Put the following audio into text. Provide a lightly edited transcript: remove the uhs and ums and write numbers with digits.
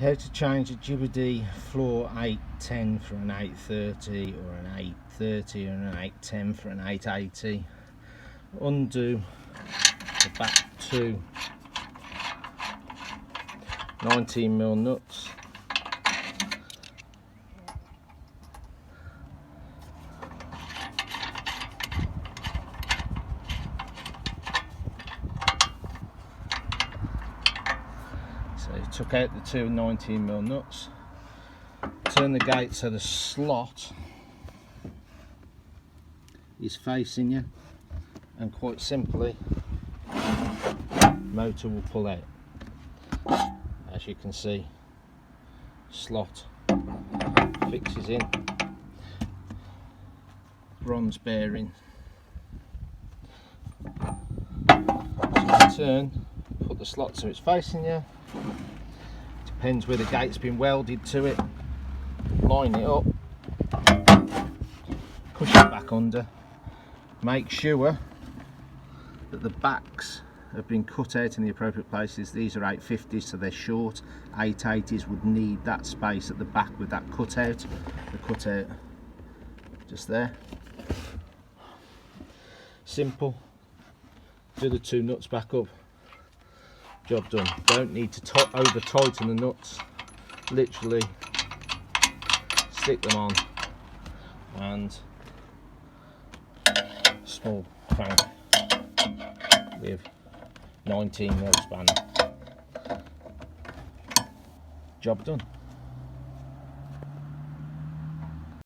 How to change a Gibidi floor 810 for an 830 or an 830 or an 810 for an 880. Undo the back two 19mm nuts. So you took out the two 19mm nuts, turn the gate so the slot is facing you, and quite simply motor will pull out. As you can see, slot fixes in, bronze bearing. So you turn, put the slot so it's facing you. Depends where the gate's been welded to it. Line it up, push it back under. Make sure that the backs have been cut out in the appropriate places. These are 850s, so they're short. 880s would need that space at the back with that cutout. The cutout just there. Simple. Do the two nuts back up. Job done. Don't need to over tighten the nuts. Literally stick them on, and small crank with 19mm spanner. Job done.